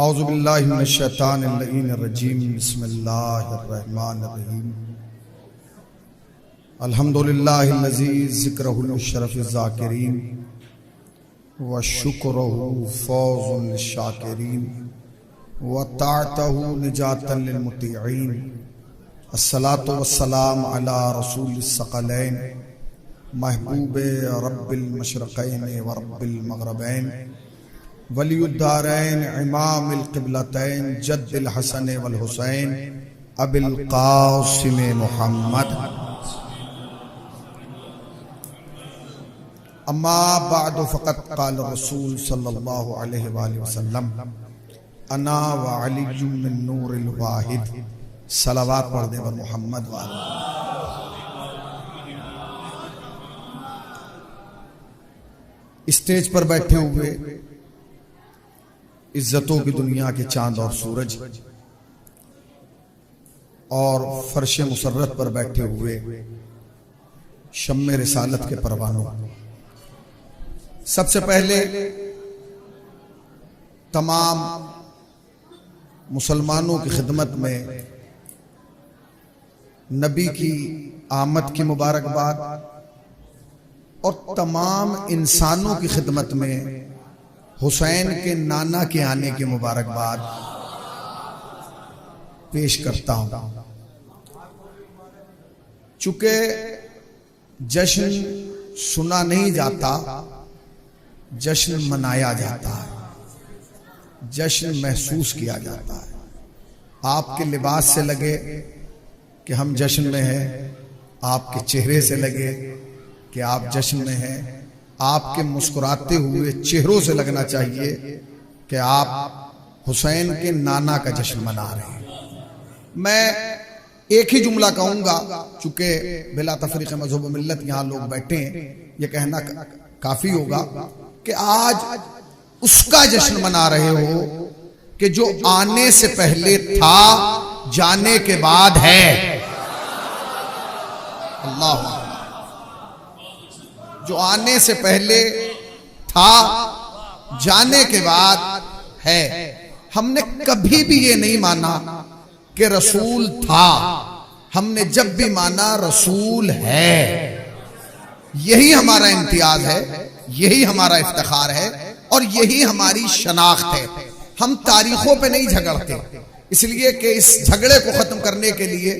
औज़ुबिल्लाहि मिनश्शैतानिर्रजीम बिस्मिल्लाहिर्रहमानिर्रहीम अल्हम्दुलिल्लाहिल्लज़ी ज़िक्रुहु शरफ़ुज़्ज़ाकिरीन व शुक्रुहु फ़ौज़ुल लिश्शाकिरीन व ताअतहु निजातन लिलमुतीईन। अस्सलातु वस्सलाम अला रसूलिस सकलैन महबूबे रब्बिल मशरक़ैन व रब्बिल मग़रिबैन वलियुद्दारैन इमामिल क़िबलतैन जद्दिल हसन वल हुसैन अबिल क़ासिम मुहम्मद। अम्मा बाद फ़क़त क़ाल रसूल सल्लल्लाहु अलैहि वसल्लम अना व अलिय्युम मिन नूरिल वाहिद। सलावत पढ़ दे वर मोहम्मद वाले। स्टेज पर बैठे हुए इज्जतों की दुनिया के चांद और सूरज और फर्श मुसर्रत पर बैठे हुए शम्मे रिसालत के परवानों, सबसे पहले तमाम मुसलमानों की खिदमत में नबी की आमद की मुबारकबाद और तमाम इंसानों की खिदमत में हुसैन के नाना के आने की मुबारकबाद पेश करता हूं। चूंकि जश्न सुना नहीं जाता, जश्न मनाया जाता है, जश्न महसूस किया जाता है। आपके लिबास से लगे कि हम जश्न में हैं, आपके चेहरे से लगे कि आप जश्न में हैं, आपके मुस्कुराते हुए चेहरों से लगना चाहिए कि आप हुसैन के नाना का जश्न मना रहे हैं। मैं एक ही जुमला कहूंगा, चूंकि बिला तफरीक मज़हब मिल्लत यहां लोग बैठे हैं, यह कहना काफी होगा कि आज उसका जश्न मना रहे हो कि जो आने से पहले था, जाने के बाद है। अल्लाह, जो आने से पहले था, जाने के बाद है। हमने कभी भी ये नहीं माना कि रसूल था, हमने जब भी माना रसूल है। यही हमारा इम्तियाज है, यही हमारा इफ्तिखार है और यही हमारी शनाख्त है। हम तारीखों पे नहीं झगड़ते, इसलिए कि इस झगड़े को खत्म करने के लिए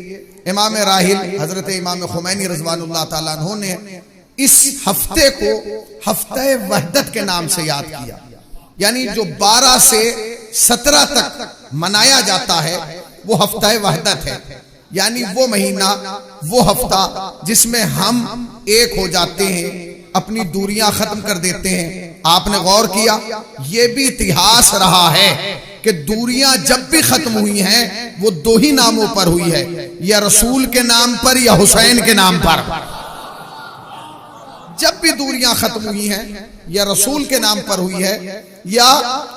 इमाम राहिल हजरत इमाम खुमैनी रज़वानुल्लाह ताला अन्हु ने इस हफ्ते को हफ्ते वहदत के नाम से याद किया। यानी जो 12 से 17 तक मनाया जाता है वो हफ्ते वहदत है, यानी वो महीना, वो हफ्ता जिसमें हम एक हो जाते हैं, अपनी दूरियां खत्म कर देते हैं। आपने गौर किया, ये भी इतिहास रहा है कि दूरियां जब भी खत्म हुई हैं वो दो ही नामों पर हुई है, या रसूल के नाम पर या हुसैन के नाम पर। जब भी दूरियां खत्म हुई हैं या रसूल के नाम पर हुई है या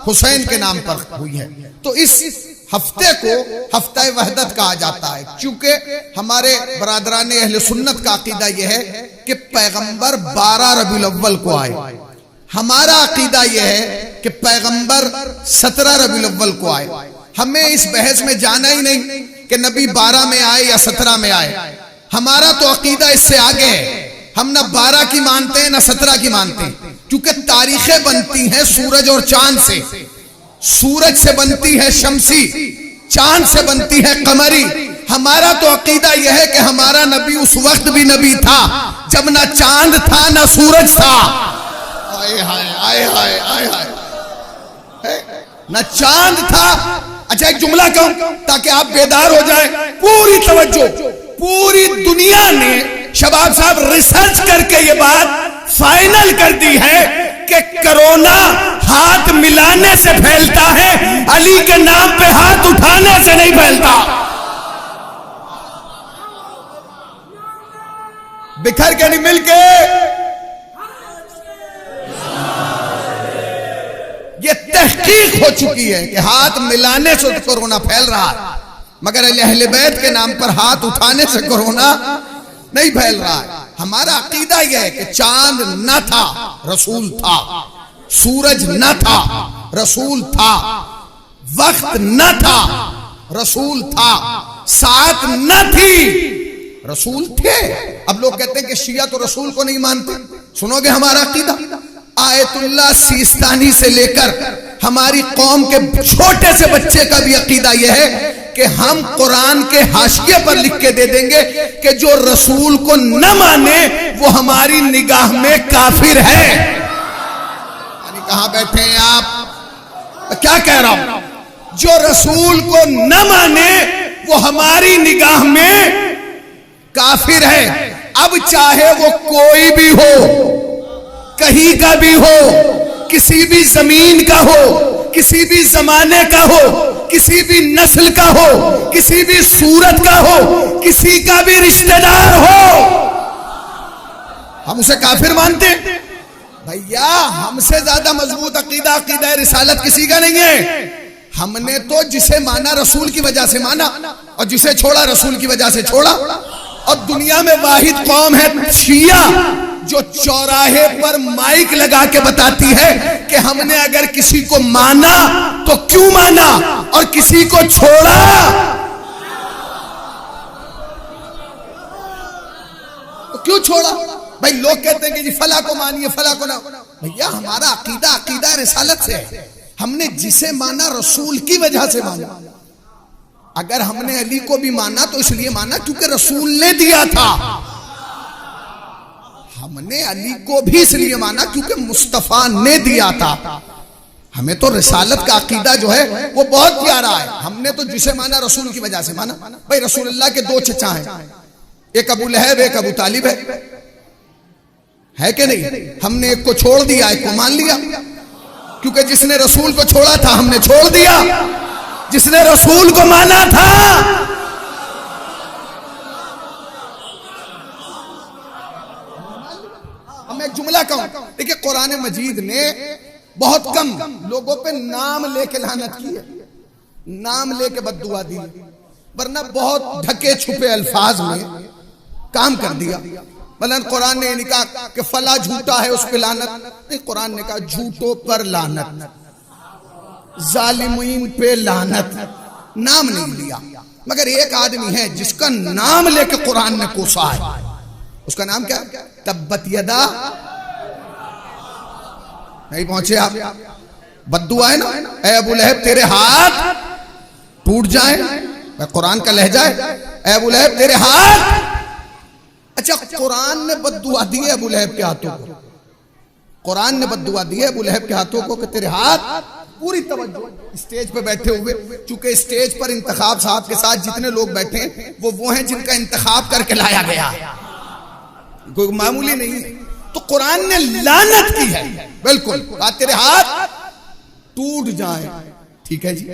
हुसैन के नाम पर हुई है। तो इस हफ्ते को हफ्ते वहदत कहा जाता है, क्योंकि हमारे बरादरान अहले सुन्नत का अकीदा यह है कि पैगंबर 12 रबीउल अव्वल को आए। हमारा अकीदा यह है कि पैगंबर 17 रबीउल अव्वल को आए। हमें इस बहस में जाना ही नहीं कि नबी 12 में आए या 17 में आए। हमारा तो अकीदा इससे आगे है। हम ना 12 की मानते हैं ना 17 की मानते हैं, क्योंकि तारीखें बनती हैं सूरज और चांद से। सूरज से बनती है शमसी, चांद से बनती है कमरी। हमारा तो अकीदा यह है कि हमारा नबी उस वक्त भी नबी था जब ना चांद था ना सूरज था। आए हाय आए हाय आए हाय, ना चांद था। अच्छा, एक जुमला कहूं ताकि आप बेदार हो जाए। पूरी तवज्जो, पूरी दुनिया ने शबाब साहब रिसर्च करके ये बात फाइनल कर दी है कि कोरोना हाथ मिलाने से फैलता है, अली के नाम पे हाथ उठाने से नहीं फैलता। बिखर के नहीं, मिलके। ये तहकीक हो चुकी है कि हाथ मिलाने से कोरोना फैल रहा है, मगर अहले बैत के नाम पर हाथ उठाने से कोरोना नहीं फैल रहा है। हमारा अकीदा यह है कि चांद न था, रसूल था। सूरज न था, रसूल था। वक्त न था, रसूल था, साथ न थी, रसूल थे। अब लोग कहते हैं कि शिया तो रसूल को नहीं मानते। सुनोगे हमारा अकीदा? आयतुल्लाह सिस्तानी से लेकर हमारी कौम के छोटे से बच्चे का भी अकीदा यह है कि हम कुरान के हाशिए पर लिख के दे देंगे कि जो रसूल को न माने वो हमारी निगाह में काफिर है। यानी कहां बैठे हैं आप? क्या कह रहा हूं? जो रसूल को न माने वो हमारी निगाह में काफिर है। अब चाहे वो कोई भी हो, कहीं का भी हो, किसी भी जमीन का हो, किसी भी जमाने का हो, किसी भी नस्ल का हो, किसी भी सूरत का हो, किसी का भी रिश्तेदार हो, हम उसे काफिर मानते हैं। भैया हमसे ज्यादा मजबूत अकीदा अकीदा रिसालत किसी का नहीं है। हमने तो जिसे माना रसूल की वजह से माना और जिसे छोड़ा रसूल की वजह से छोड़ा। और दुनिया में वाहिद कौम है शिया जो चौराहे पर माइक लगा के बताती है कि हमने अगर किसी को माना तो क्यों माना और किसी को छोड़ा तो क्यों छोड़ा। भाई लोग कहते हैं कि जी फला को मानिए फला को ना। भैया हमारा अकीदा अकीदा रिसालत से है। हमने जिसे माना रसूल की वजह से माना। अगर हमने अली को भी माना तो इसलिए माना क्योंकि रसूल ने दिया था। हमने अली को भी इसलिए माना क्योंकि मुस्तफा ने दिया था। हमें तो रिसालत का अकीदा जो है वो बहुत प्यारा है। हमने तो जिसे माना रसूल की वजह से माना। भाई रसूलुल्लाह के दो चचा हैं, एक अबू लहब एक अबू तालिब है कि नहीं। हमने एक को छोड़ दिया एक को मान लिया क्योंकि जिसने रसूल को छोड़ा था हमने छोड़ दिया, जिसने रसूल को माना था हम एक जुमला कहूं। देखिए कुरान मजीद ने बहुत कम लोगों पे नाम लेके लानत की है, नाम लेके बद्दुआ दी, वरना बहुत ढके छुपे अल्फाज में काम कर दिया। मतलब कुरान ने नहीं कहा कि फला झूठा है उस पे लानत, नहीं कुरान ने कहा झूठों पर लानत, जालिमीन पे लानत, नाम नहीं लिया। मगर एक आदमी है जिसका नाम लेके कुरान ने कोसा है, उसका नाम क्या? तब्बत यदा। नहीं पहुंचे आप? बद्दुआ है ना, ऐ अबू लहब तेरे हाथ टूट जाए, कुरान का लहजा है, ऐ अबू लहब तेरे हाथ। अच्छा कुरान ने बद्दुआ दी है अबू लहब के हाथों को, कुरान ने बद्दुआ दी है अबू लहब के हाथों को कि तेरे हाथ। पूरी तवज्जो स्टेज पे बैठे हुए, चूंकि स्टेज पर इंतखाब साहब के साथ जितने लोग बैठे हैं वो हैं जिनका इंतखाब करके लाया गया, कोई मामूली नहीं। तो कुरान ने लानत की है बिल्कुल, तेरे हाथ टूट जाए। ठीक है जी।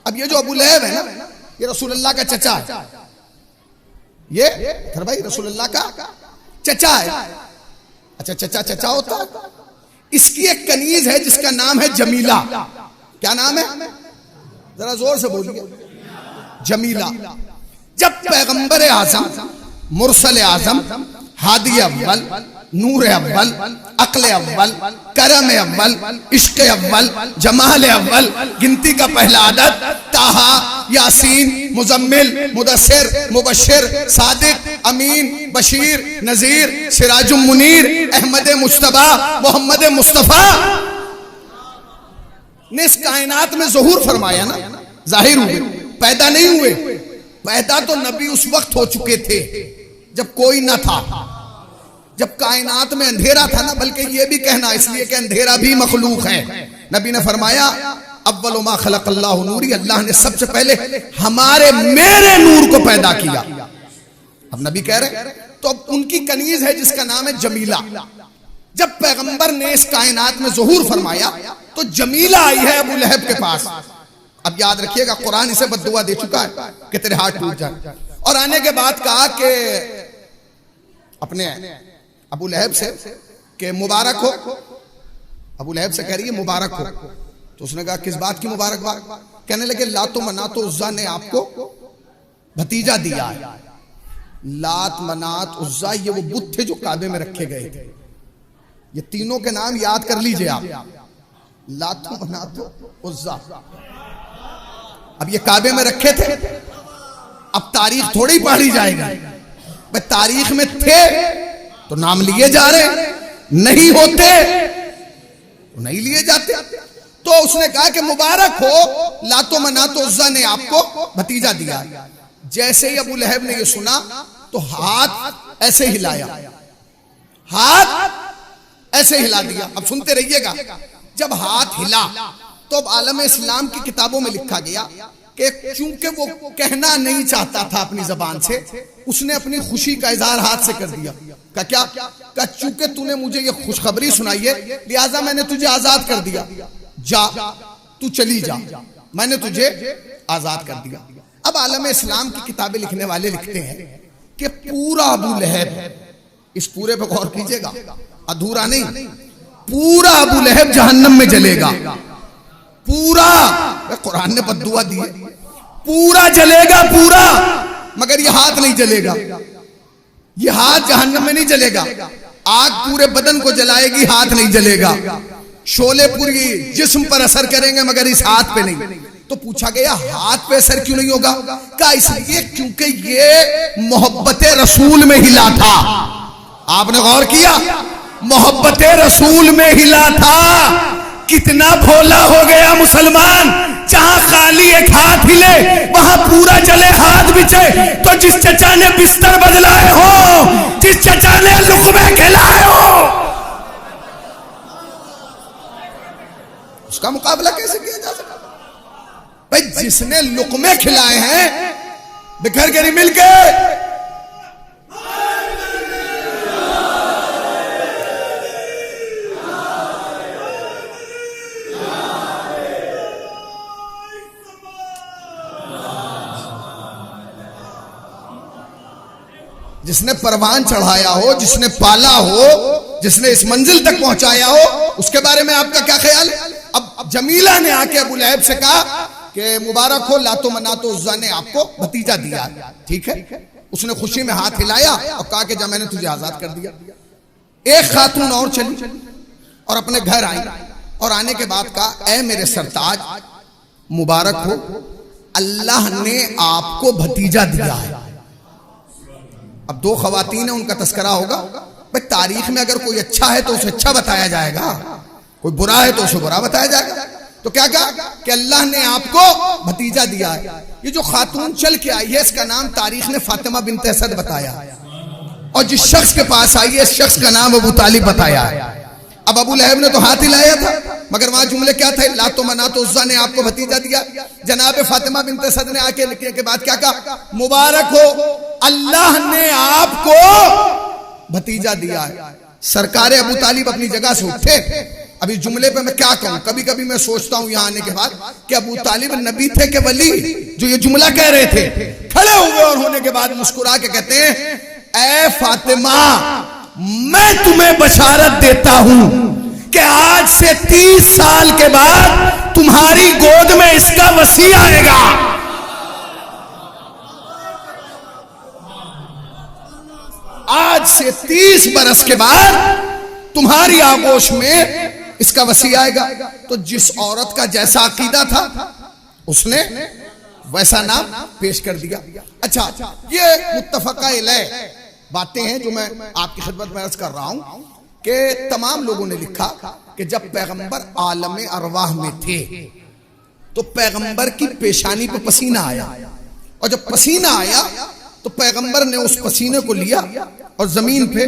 अब ये जो अबू लहब है ना ये रसूलुल्लाह का चचा है, ये फिर भाई रसूलुल्लाह का चचा है। अच्छा चचा चचा होता है। इसकी एक कनीज है जिसका नाम है जमीला। क्या नाम है? जरा जोर से बोलिए। जमीला। जब पैगंबर आजम, मुरसल आजम, हादी अव्वल, नूर अव्वल, अक्ल अव्वल, करम अव्वल, इश्क अव्वल, जमाल अव्वल, गिनती का पहला आदत, ताहा, यासीन, मुजम्मिल, मुदस्सिर, मुबश्शिर, सादिक, अमीन, बशीर, नजीर, सिराजुम मुनीर, अहमद मुज्तबा, मोहम्मद मुस्तफा ने इस कायनात में ज़हूर फरमाया ना। जाहिर हुए, पैदा नहीं हुए। पैदा तो नबी उस वक्त हो चुके थे जब कोई ना था, जब कायनात में अंधेरा था ना, बल्कि ये भी कहना इसलिए कि अंधेरा भी मखलूक है। नबी ने फरमाया अव्वल मा खलक़ल्लाहु नूरी, अल्लाह ने सबसे पहले हमारे मेरे नूर को पैदा किया। अब नबी कह रहे तो अब उनकी कनीज है जिसका नाम है जमीला। जब पैगंबर ने इस कायनात में ज़हूर फरमाया तो जमीला आई है अबू लहब के पास। अब याद रखिएगा कुरान इसे बद्दुआ दे चुका है कि तेरे हाथ टूट जाए, और आने के बाद कहा कि अपने अबू लहब से कि मुबारक हो। अबू लहब से कह रही है मुबारक हो। तो उसने कहा किस बात की मुबारकबाद? कहने लगे लातो मनातो उज्जा ने आपको भतीजा दिया है। लात मनात उज्जा ये वो बुत थे जो काबे में रखे गए थे। ये तीनों के नाम याद कर लीजिए आप। लातो मनातो उज्जा। अब ये काबे में रखे थे, अब तारीख थोड़ी पढ़ी जाएगी। भाई तारीख में थे तो नाम लिए जा रहे, नहीं होते तो नहीं लिए जाते। तो उसने कहा कि मुबारक हो, लातो मनातो उज्जा ने आपको भतीजा दिया। जैसे ही अबू लहब ने ये सुना तो हाथ ऐसे हिलाया, हाथ ऐसे हिला दिया। अब सुनते रहिएगा, जब हाथ हिला तो अब आलम इस्लाम की किताबों में लिखा गया कि चूंकि वो कहना नहीं चाहता था अपनी जबान से, उसने अपनी खुशी का इजहार हाथ से कर दिया। का क्या? का चूंकि तूने मुझे ये खुशखबरी सुनाई है, लिहाजा मैंने तुझे आजाद कर दिया, जा तू चली जा, मैंने तुझे आजाद कर दिया। अब आलम इस्लाम की किताबें लिखने वाले लिखते हैं कि पूरा अबू लहब, इस पूरे पे गौर कीजिएगा, अधूरा नहीं, पूरा अबू लहब जहन्नम में जलेगा। पूरा, कुरान ने बद्दुआ दी है, पूरा जलेगा पूरा, मगर ये हाथ नहीं जलेगा। ये हाथ जहन्नम में नहीं जलेगा। आग पूरे बदन को जलाएगी, हाथ नहीं जलेगा। शोले पूरी जिस्म पर असर करेंगे मगर इस हाथ पे नहीं। तो पूछा गया हाथ पे असर क्यों नहीं होगा? क्या? इसलिए क्योंकि ये मोहब्बत रसूल में हिला था। आपने गौर किया? मोहब्बत रसूल में हिला था। कितना भोला हो गया मुसलमान, जहां खाली एक हाथ हिले वहां पूरा जले, हाथ बिछे। तो जिस चचा ने बिस्तर बदलाए हो, जिस चचा ने लुक़मे खिलाए हो, उसका मुकाबला कैसे किया जा सकता? भाई जिसने लुक़मे खिलाए हैं बिखर गरी मिलके, जिसने परवान चढ़ाया हो, जिसने पाला हो, जिसने इस मंजिल तक पहुंचाया हो, उसके बारे में आपका क्या ख्याल है? अब जमीला ने आके अबू लहब से कहा कि मुबारक हो, लातो मनातो उज्जा ने आपको भतीजा दिया। ठीक है, उसने खुशी में हाथ हिलाया और कहा कि जब मैंने तुझे आजाद कर दिया। एक खातून और चली और अपने घर आई और आने के बाद कहा, ऐ मेरे सरताज, मुबारक हो, अल्लाह ने आपको भतीजा दिया है। अब दो खवातीन है, उनका तस्करा होगा। भाई तारीख में अगर कोई अच्छा है तो उसे अच्छा बताया जाएगा, कोई बुरा है तो उसे बुरा बताया जाएगा। तो क्या कहा कि अल्लाह ने आपको भतीजा दिया है। ये जो खातून चल के आई है, इसका नाम तारीख ने फातिमा बिन्त असद बताया, और जिस शख्स के पास आई है, इस शख्स का नाम अबू तालिब बताया है। अब अबू लहब ने तो हाथ हिलाया था, मगर वहां जुमले क्या थे? लातो मनातो उज्जा ने आपको भतीजा दिया। जनाब फातिमा बिन्त असद ने आके लिखने के बाद क्या कहा? मुबारक हो, अल्लाह ने आपको भतीजा दिया है। सरकार अबू तालिब अपनी जगह से उठे। अभी जुमले पे मैं क्या कहूं, कभी कभी मैं सोचता हूं यहां आने के बाद कि अबू तालिब नबी थे कि वली, जो ये जुमला कह रहे थे। खड़े हुए और होने के बाद मुस्कुरा के कहते हैं, ऐ फातिमा, मैं तुम्हें बशारत देता हूं कि आज से 30 साल के बाद तुम्हारी गोद में इसका वसी आएगा। आज से 30 बरस के बाद तुम्हारी आगोश में इसका वसी आएगा। तो जिस औरत का जैसा अकीदा था उसने वैसा नाम पेश कर दिया। अच्छा, ये मुत्तफका अलैह बातें हैं जो मैं आपकी खिदमत में अर्ज कर रहा हूं कि तमाम लोगों ने लिखा कि जब पैगंबर आलम अरवाह में थे तो पैगंबर की पेशानी पे पसीना आया, और जब पसीना आया तो पैगंबर ने उस पसीने को लिया और जमीन पे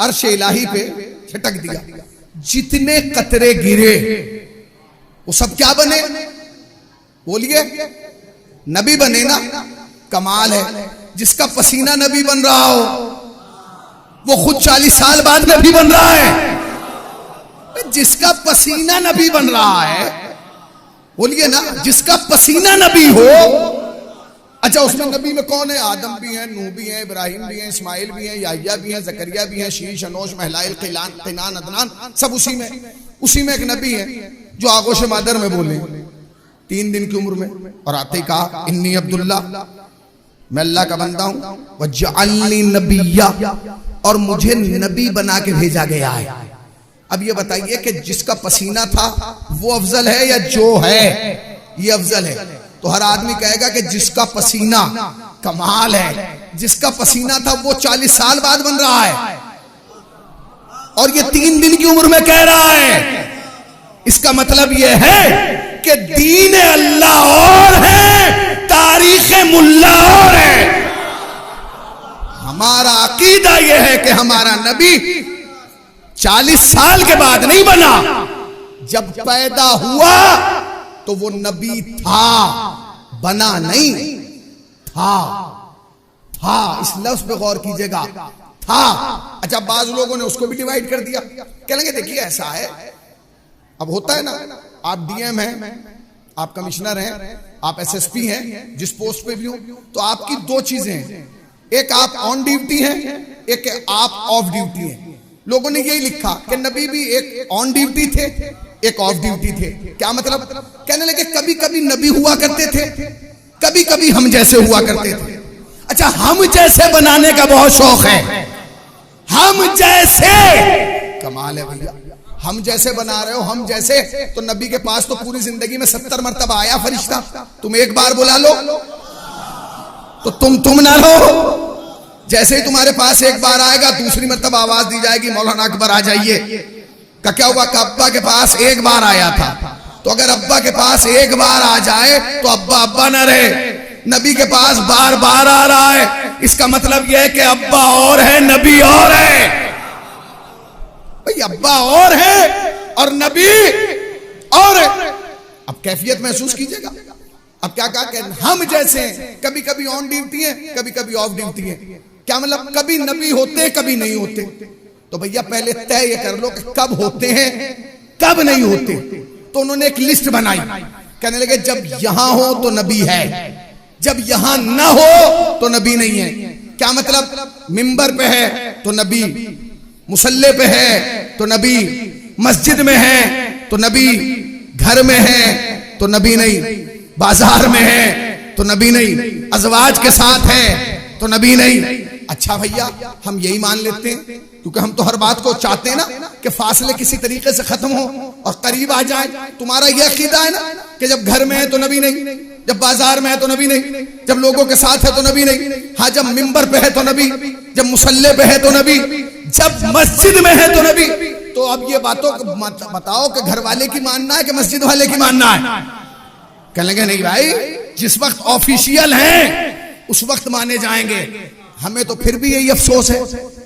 अर्श इलाही पे छिटक दिया। जितने कतरे गिरे वो सब क्या बने? बोलिए, नबी बने ना। कमाल है, जिसका पसीना नबी बन रहा हो वो खुद 40 साल बाद नबी बन रहा है। जिसका पसीना नबी बन रहा है, बोलिए ना, जिसका पसीना नबी हो। अच्छा, उसमें नबी में कौन है? आदम भी हैं, नूह भी हैं, इब्राहिम भी हैं, इस्माइल भी हैं, याहिया भी हैं, जकरिया भी हैं, शीश, अनोश, महलाइल, क़िनान, अदनान, सब उसी में एक नबी है जो आगोश मादर में बोले 3 दिन की उम्र में, और आते ही कहा, इन्नी अब्दुल्ला, मैं अल्लाह का बंदा हूं, वजअलनी नबिय्या, और मुझे नबी बना के भेजा गया है। अब ये बताइए कि जिसका पसीना था वो अफजल है या जो है ये अफजल है? तो हर आदमी कहेगा कि जिसका पसीना, कमाल है, जिसका पसीना था वो 40 साल बाद बन रहा है और ये 3 दिन की उम्र में कह रहा है। इसका मतलब यह है कि दीन अल्लाह और है, तारीख मुल्ला और है। हमारा अकीदा यह है कि हमारा नबी 40 साल के बाद नहीं बना, जब पैदा हुआ तो वो नबी था, बना नहीं, था। इस लफ्ज पे गौर कीजिएगा, था। अच्छा, बाज लोगों ने उसको भी डिवाइड कर दिया, कहेंगे देखिए ऐसा है, अब होता है ना, आप डीएम हैं, आप कमिश्नर हैं, आप एसएसपी हैं, जिस पोस्ट पे भी हो, तो आपकी 2 चीजें हैं, एक आप ऑन ड्यूटी हैं, एक आप ऑफ ड्यूटी हैं। लोगों ने यही लिखा कि नबी भी एक ऑन ड्यूटी थे, एक ऑफ ड्यूटी थे। क्या मतलब? कहने लगे कभी कभी नबी हुआ करते थे, कभी कभी हम जैसे हुआ करते थे। अच्छा, हम जैसे बनाने का बहुत शौक है, हम जैसे, कमाल है भैया, हम जैसे बना रहे हो, हम जैसे। तो नबी के पास तो पूरी जिंदगी में 70 मरतबा आया फरिश्ता, तुम एक बार बुला लो तो तुम ना लो। जैसे ही तुम्हारे पास एक बार आएगा, दूसरी मरतबा आवाज दी जाएगी, मौलाना अकबर आ जाइए। का क्या हुआ? का अब्बा के पास एक बार आया था, तो अगर अब्बा के पास एक बार आ जाए तो अब्बा अब्बा ना रहे। नबी के पास बार बार आ रहा है, इसका मतलब यह है कि अब्बा और है, नबी और है। भाई अब्बा और है और नबी और है। अब कैफियत महसूस कीजिएगा। अब क्या कहा कि हम जैसे कभी कभी ऑन ड्यूटी है, कभी कभी ऑफ ड्यूटी है। क्या मतलब? कभी नबी होते, कभी नहीं होते। तो भैया पहले तय ये कर लो कि कब होते हैं, कब नहीं होते। तो उन्होंने एक लिस्ट बनाई, कहने लगे जब यहां हो तो नबी है, जब यहां ना हो तो नबी नहीं है। क्या मतलब? मिंबर पे है तो नबी, मुसल्ले पे है तो नबी, मस्जिद में है तो नबी, घर में है तो नबी नहीं, बाजार में है तो नबी नहीं, अजवाज के साथ है तो नबी नहीं। अच्छा भैया, हम यही मान लेते हैं, क्योंकि हम तो हर बात को चाहते हैं ना कि फासले किसी तरीके से खत्म हो और करीब आ जाए। तुम्हारा यह अकीदा है ना कि जब घर में है तो नबी नहीं, जब बाजार में है तो नबी नहीं, जब लोगों के साथ है तो नबी नहीं, हाँ जब मिंबर पे है तो नबी, जब मुसल्ले पे है तो नबी, जब मस्जिद में है तो नबी। तो अब ये बातों को बताओ कि घर वाले की मानना है कि मस्जिद वाले की मानना है? कहने लगे नहीं भाई, जिस वक्त ऑफिशियल हैं उस वक्त माने जाएंगे। हमें तो फिर भी यही अफसोस है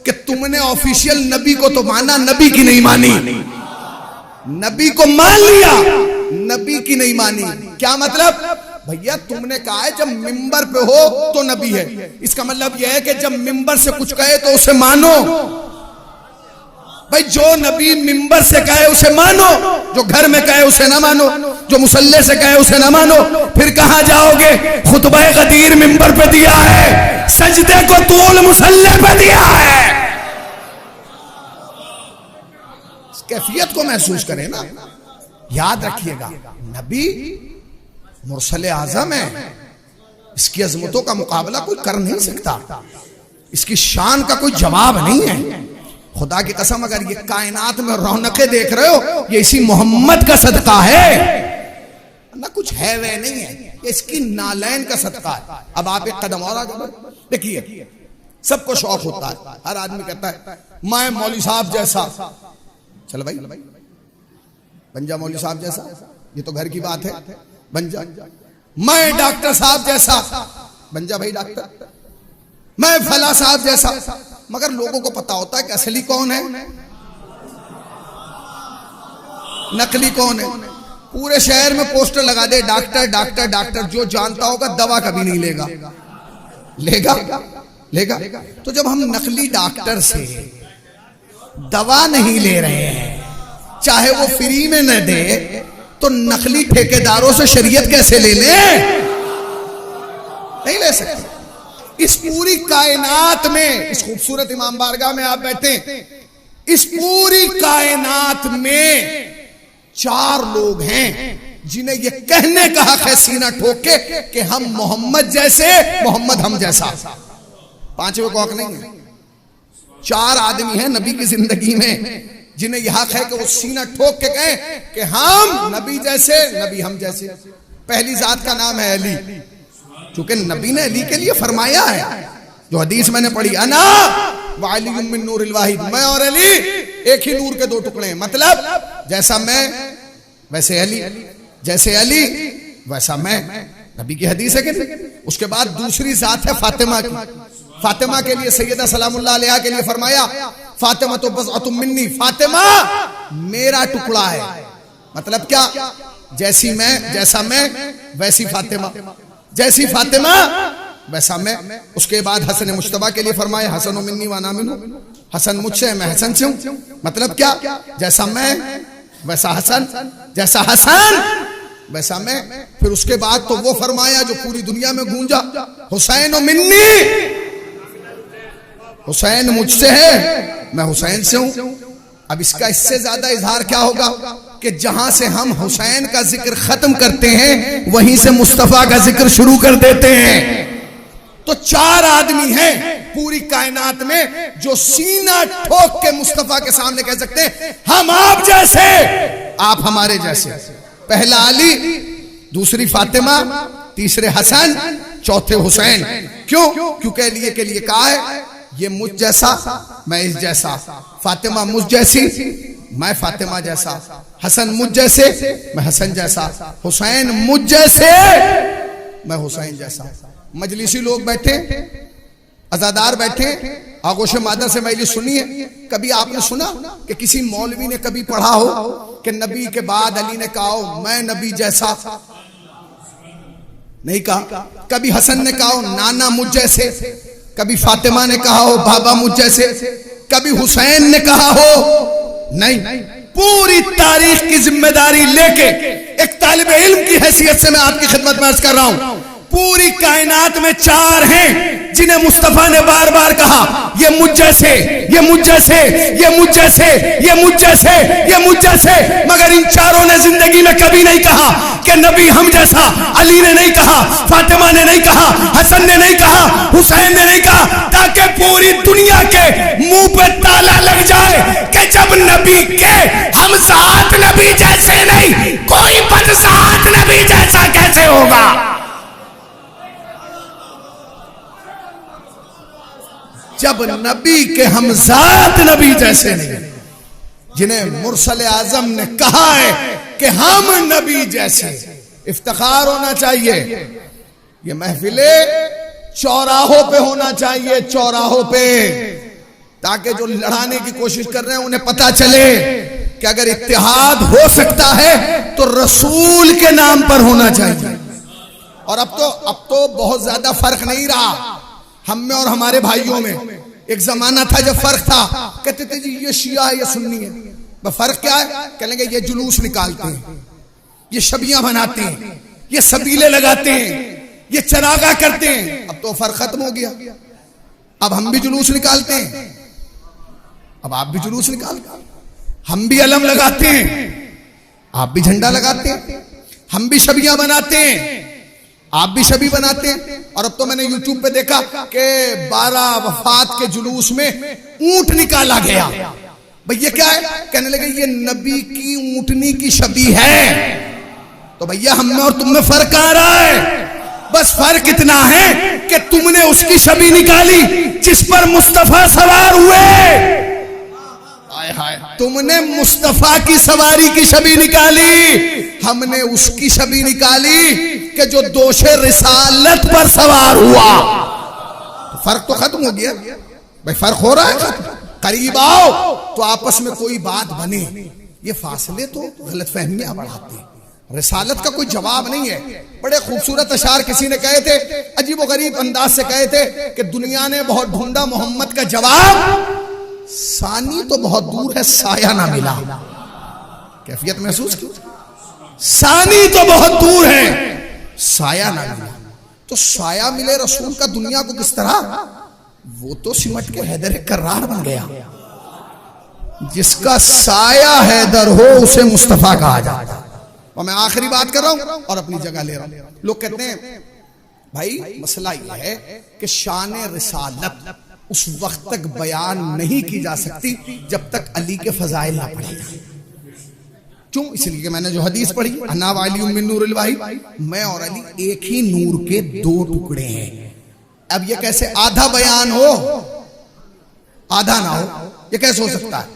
कि तुमने ऑफिशियल नबी को तो माना, नबी की नहीं मानी। नबी को मान लिया, नबी की नहीं मानी। क्या मतलब? भैया तुमने कहा है जब मिंबर पे हो तो नबी है, इसका मतलब यह है कि जब मिंबर से कुछ कहे तो उसे मानो। भाई जो नबी मिंबर से कहे उसे मानो, जो घर में कहे उसे ना मानो, जो मुसल्ले से कहे उसे ना मानो। फिर कहां जाओगे? खुतबा गदीर मिंबर पे दिया है, सजदे को तूल मुसल्ले पे दिया है। इस कैफियत को महसूस करें ना। याद रखिएगा, नबी मुरसल आजम है, इसकी अजमतों का मुकाबला कोई कर नहीं सकता, इसकी शान का कोई जवाब नहीं है। खुदा की कसम, अगर ये कायनात में रौनकें देख रहे हो, ये इसी मोहम्मद का सदका है, ना कुछ है वह नहीं है, ये इसकी नालैन का सदका है। अब आप एक कदम और आगे बढ़ो। देखिए, सबको शौक होता है, हर आदमी कहता है मैं मौलवी साहब जैसा, चल भाई बन जा मौलवी साहब जैसा, ये तो घर की बात है, बन जा। मैं डॉक्टर साहब जैसा, बन जा भाई डॉक्टर। मैं फला साहब जैसा। मगर लोगों को पता होता है कि असली कौन है, नकली कौन है। पूरे शहर में पोस्टर लगा दे, डॉक्टर डॉक्टर डॉक्टर, जो जानता होगा दवा कभी नहीं लेगा, लेगा लेगा। तो जब हम नकली डॉक्टर से दवा नहीं ले रहे हैं, चाहे वो फ्री में न दे, तो नकली ठेकेदारों से शरीयत कैसे ले लें? नहीं ले सकते। इस पूरी कायनात में, इस खूबसूरत इमाम बारगाह में आप बैठे, इस पूरी कायनात में 4 लोग हैं जिन्हें यह कहने का हक है सीना ठोक के कि हम मोहम्मद जैसे, मोहम्मद हम जैसा। 5वें को हक नहीं है। 4 आदमी हैं नबी की जिंदगी में जिन्हें यह हक है कि वो सीना ठोक के कहें कि हम नबी जैसे, नबी हम जैसे। पहली जात का नाम है अली, क्योंकि नबी ने अली के लिए फरमाया है, जो हदीस मैंने पढ़ी, अना व अली मिन नूरिल वाहिद, मैं और अली एक ही नूर के दो टुकड़े हैं। मतलब जैसा मैं वैसे अली, जैसे अली वैसा मैं। नबी की हदीस है कि नहीं? उसके बाद दूसरी जात है फातिमा की। फातिमा के लिए सैयदा सलामुल्लाह अलैहा के लिए फरमाया, फातिमा तो बज़अतुम मिन्नी, फातिमा मेरा टुकड़ा है। मतलब क्या? जैसी मैं, जैसा मैं वैसी फातिमा, जैसी फातिमा वैसा मैं। उसके बाद हसन मुश्तबा के लिए फरमाया, हसन मिन्नी व अना मिन्हु, हसन मुझसे मैं हसन से हूं। मतलब क्या? जैसा मैं वैसा हसन, जैसा हसन वैसा मैं। फिर उसके बाद तो वो फरमाया जो पूरी दुनिया में गूंजा, हुसैन मिन्नी, हुसैन मुझसे है, मैं हुसैन से हूं। अब इसका इससे ज्यादा इजहार क्या होगा कि जहां से हम हुसैन का जिक्र खत्म करते हैं वहीं से मुस्तफा का जिक्र शुरू कर देते हैं। तो चार आदमी हैं पूरी कायनात में जो सीना ठोक के मुस्तफा के सामने कह सकते हैं, हम आप जैसे, आप हमारे जैसे। पहला अली, दूसरी फातिमा, तीसरे हसन, चौथे हुसैन। क्यों? क्योंकि अली के लिए कहा है, ये मुझ जैसा मैं इस जैसा, फातिमा मुझ जैसी मैं फातिमा जैसा, हसन मुझ जैसे मैं हसन जैसा, हुसैन मुझ जैसे मैं हुसैन जैसा। मजलिसी लोग बैठे, अजादार बैठे, आगोश मादर से मजलिस सुनी है। कभी आपने सुना कि किसी मौलवी ने कभी पढ़ा हो कि नबी के बाद अली ने कहा हो मैं नबी जैसा? नहीं कहा। कभी हसन ने कहा हो नाना मुझ जैसे, कभी फातिमा ने कहा हो बाबा मुझ जैसे, कभी हुसैन ने कहा हो? नहीं। पूरी तारीख की जिम्मेदारी लेके एक तालिब इल्म की हैसियत से मैं आपकी खिदमत में अर्ज कर रहा हूं, पूरी कायनात में चार हैं जिन्हें मुस्तफा ने बार बार कहा, ये मुझ जैसे, ये मुझ जैसे, ये मुझ जैसे, ये मुझ जैसे, ये मुझ जैसे। मगर इन चारों ने जिंदगी में कभी नहीं कहा कि नबी हम जैसा। अली ने नहीं कहा, फातिमा ने नहीं कहा, हसन ने नहीं कहा, हुसैन ने नहीं कहा, ताकि पूरी दुनिया के मुंह पे ताला लग जाए कि जब नबी के हम साथ नबी जैसे नहीं, कोई बदसात नबी जैसा कैसे होगा? जब नबी के हमजात नबी जैसे नहीं, जिन्हें मुरसल आजम ने कहा है कि हम नबी जैसे। इफ्तिखार होना चाहिए, ये महफिले चौराहों पे होना चाहिए, चौराहों पे, ताकि जो लड़ाने की कोशिश कर रहे हैं उन्हें पता चले कि अगर इत्तेहाद हो सकता है तो रसूल के नाम पर होना चाहिए। और अब तो बहुत ज्यादा फर्क नहीं रहा हम में और हमारे भाइयों में। एक जमाना था जब फर्क था, कहते थे जी ये शिया है, ये सुन्नी है। फर्क क्या है? कहेंगे ये जुलूस निकालते हैं, ये शबियां बनाते हैं, ये सबीले लगाते हैं, ये चरागा करते हैं। अब तो फर्क खत्म हो गया। अब हम भी जुलूस निकालते हैं, अब आप भी जुलूस निकालते हैं, हम भी अलम लगाते हैं, आप भी झंडा लगाते हैं, हम भी शबियां बनाते हैं, आप भी शबी बनाते हैं। और अब तो मैंने यूट्यूब पे देखा कि 12 वफात के जुलूस में ऊंट निकाला गया। भैया क्या है? कहने लगे ये नबी की ऊंटनी की शबी है। तो भैया हम में और तुम में फर्क आ रहा है। बस फर्क इतना है कि तुमने उसकी शबी निकाली जिस पर मुस्तफा सवार हुए, तुमने मुस्तफा की सवारी की शबी निकाली, हमने उसकी शबी निकाली कि जो दोषे रिसालत पर सवार हुआ। तो फर्क तो खत्म हो गया भाई, फर्क हो रहा है। करीब आओ तो आपस में कोई बात बने। ये फासले तो गलतफहमियां बढ़ाते हैं। रिसालत का कोई जवाब नहीं है। बड़े खूबसूरत अशार किसी ने कहे थे, अजीबो गरीब अंदाज से कहे थे कि दुनिया ने बहुत ढूंढा मोहम्मद का जवाब, सानी तो बहुत दूर है, साया ना मिला। कैफियत महसूस की? सानी तो बहुत दूर है, साया ना मिला। तो साया मिले रसूल का दुनिया को किस तरह? वो तो सिमट के हैदर कर्रार बन गया। जिसका साया हैदर हो उसे मुस्तफा कहा जाता। और मैं आखिरी बात कर रहा हूं और अपनी जगह ले रहा हूं। लोग कहते हैं भाई मसला यह है कि शान रिसालत उस वक्त तक बयान नहीं की जा सकती जब तक अली के फजाइल ना पढ़े जाए। क्यों? इसलिए कि मैंने जो हदीस पढ़ी, अन्ना वाली मिन नूरिल वाहिद, मैं और अली एक ही नूर के दो टुकड़े हैं। अब ये कैसे आधा बयान हो आधा ना हो, ये कैसे हो सकता है?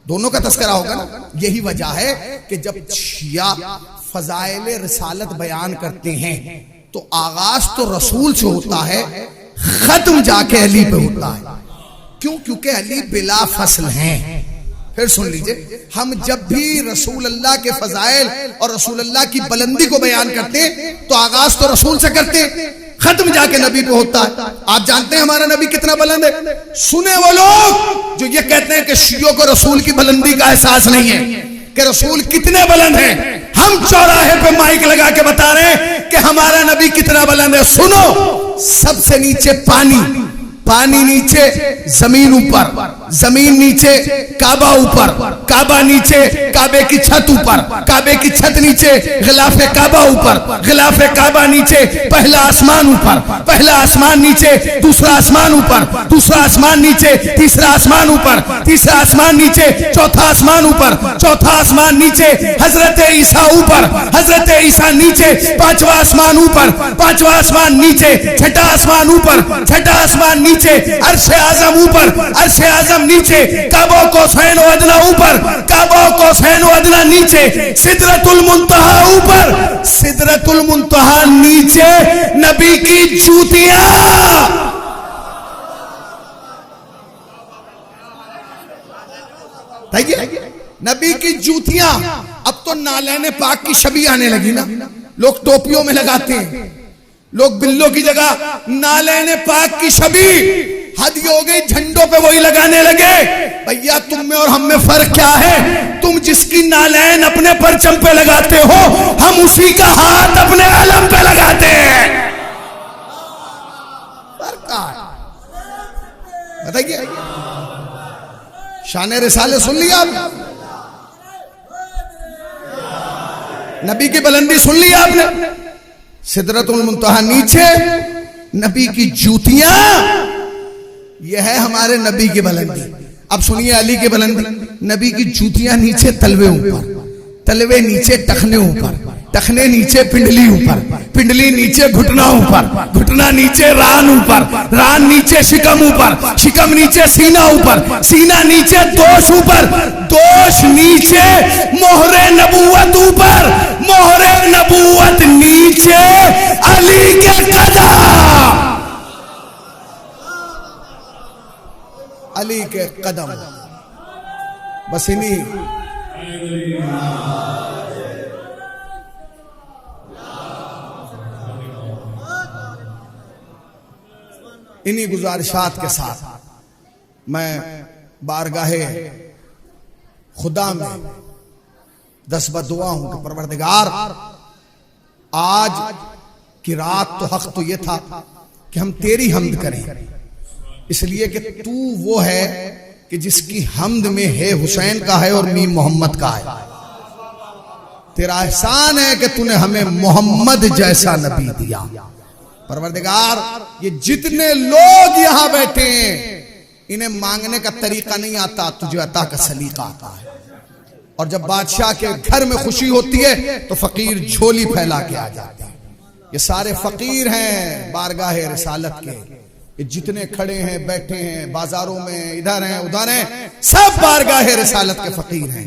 दोनों का तस्करा होगा ना। यही वजह है कि जब शिया फजाइल रिसालत बयान करते हैं तो आगाज तो रसूल से होता है, खत्म जाके अली पे होता है। क्यों? क्योंकि अली बिला फसल हैं। फिर सुन लीजिए, हम जब भी रसूल अल्लाह के फजाइल और रसूल अल्लाह की बुलंदी को बयान करते हैं तो आगाज तो रसूल से करते हैं, खत्म जाके नबी पे होता है। आप जानते हैं हमारा नबी कितना बुलंद है? सुने वो लोग जो ये कहते हैं कि शियों को रसूल की बुलंदी का एहसास नहीं है कि रसूल कितने बुलंद हैं। हम चौराहे पे माइक लगा के बता रहे हैं कि हमारा नबी कितना बुलंद है। सुनो, सबसे नीचे पानी, पानी नीचे, जमीन ऊपर, जमीन नीचे, काबा ऊपर, काबा नीचे, काबे की छत ऊपर, काबे की छत नीचे, गिलाफे काबा ऊपर, गिलाफे काबा नीचे, पहला आसमान ऊपर, पहला आसमान नीचे, दूसरा आसमान ऊपर, दूसरा आसमान नीचे, तीसरा आसमान ऊपर, तीसरा आसमान नीचे, चौथा आसमान ऊपर, चौथा आसमान नीचे, हजरत ईसा ऊपर, हजरत ईसा नीचे, पांचवा आसमान ऊपर, पांचवा आसमान नीचे, छठा आसमान ऊपर, छठा आसमान नीचे, अर्शे आजम ऊपर, अर्शे आजम नीचे, काबा कौसैन व अदना ऊपर, काबा कौसैन व अदना नीचे, सिदरतुल मुंतहा ऊपर, सिदरतुल मुंतहा नीचे, नबी की जूतियां। नबी की जूतियां। अब तो नालैने पाक की छवि आने लगी ना, लोग टोपियों में लगाते हैं, लोग बिल्लों की जगह नालैने पाक की छवि। हद हो गई, झंडों पे वही लगाने लगे। भैया तुम में और हम में फर्क क्या है? तुम जिसकी नालैन अपने परचम पे लगाते हो, हम उसी का हाथ अपने अलम पे लगाते हैं। फर्क क्या है बताइए? शान रिसाले सुन लिया आपने? नबी की बुलंदी सुन लिया आपने? सिदरतुल मुंतहा नीचे, नबी की जूतियां। यह है हमारे नबी की बुलंदी। अब सुनिए अली की बुलंदी। नबी की जूतियां नीचे, तलवे ऊपर, तलवे नीचे, टखने ऊपर, टखने नीचे, पिंडली ऊपर, पिंडली नीचे, घुटना ऊपर, घुटना नीचे, रान ऊपर, रान नीचे, शिकम ऊपर, शिकम नीचे, सीना ऊपर, सीना नीचे, दोष ऊपर, दोष नीचे, मोहरे नबूवत ऊपर, मोहरे नबूवत नीचे, अली के कदम, अली के कदम। बस इन्हीं गुजारिशात के साथ मैं बारगाहे खुदा में दस्तबद दुआ हूं कि परवरदिगार, आज की रात तो हक तो यह था कि हम तेरी हम्द करें, इसलिए कि तू वो है कि जिसकी हम्द में है हुसैन का है और मीम मोहम्मद का है। तेरा एहसान है कि तूने हमें मोहम्मद जैसा नबी दिया। परवरदिगार, ये जितने लोग यहां बैठे हैं, इन्हें मांगने का तरीका नहीं आता, तुझे अता का सलीका आता है। और जब बादशाह के घर में खुशी होती है तो फकीर झोली फैला के आ जाते हैं। ये सारे फकीर हैं बारगाहे रिसालत के। ये जितने खड़े हैं, बैठे हैं, बाजारों में, इधर हैं, उधर हैं, सब बारगाहे रिसालत के फकीर हैं।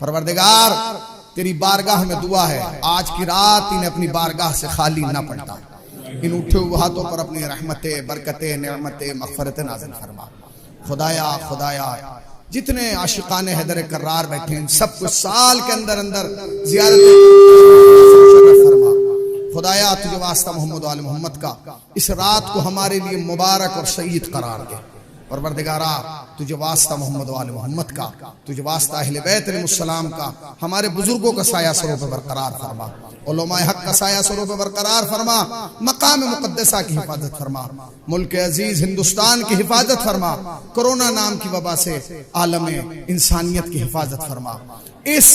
परवरदिगार, तेरी बारगाह में दुआ है, आज की रात इन्हें अपनी बारगाह से खाली ना पड़ता। इन उठे हुए हाथों पर अपनी रहमतें, बरकतें, नेमतें, मग़फ़िरतें नाज़िल फरमा। खुदाया खुदाया, जितने आशिकाने हैदर कर्रार बैठे हैं, सबको साल के अंदर अंदर ज़ियारत फरमा। खुदाया, तुझे वास्ता मोहम्मद वाले मोहम्मद का इस रात को हमारे लिए मुबारक और सईद करार दे। परवरदिगारा, तुझे वास्ता मोहम्मद वाले मोहम्मद का, तुझे वास्ता अहले बैत अलैहिस्सलाम का, हमारे बुजुर्गों का साया सरों पे बरकरार फरमा, उलमाए हक का साया सरों पे बरकरार फरमा, मकाम मुक़द्दसा की हिफाजत फरमा, मुल्क अजीज हिंदुस्तान की हिफाजत फरमा, कोरोना नाम की वबा से आलम इंसानियत की हिफाजत फरमा। इस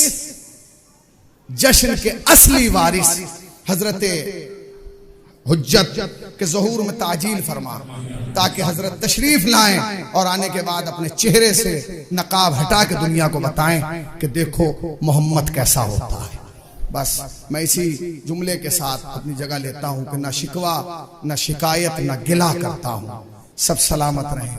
जश्न के असली वारिस हजरत हुज्जत के ज़हूर में ताजील फरमा, ताकि हजरत तशरीफ लाएं और आने के बाद अपने चेहरे से नकाब हटा के दुनिया को बताएं कि देखो मोहम्मद कैसा होता है। बस मैं इसी जुमले के साथ अपनी जगह लेता हूं कि ना शिकवा, ना शिकायत, ना गिला करता हूं। सब सलामत रहें।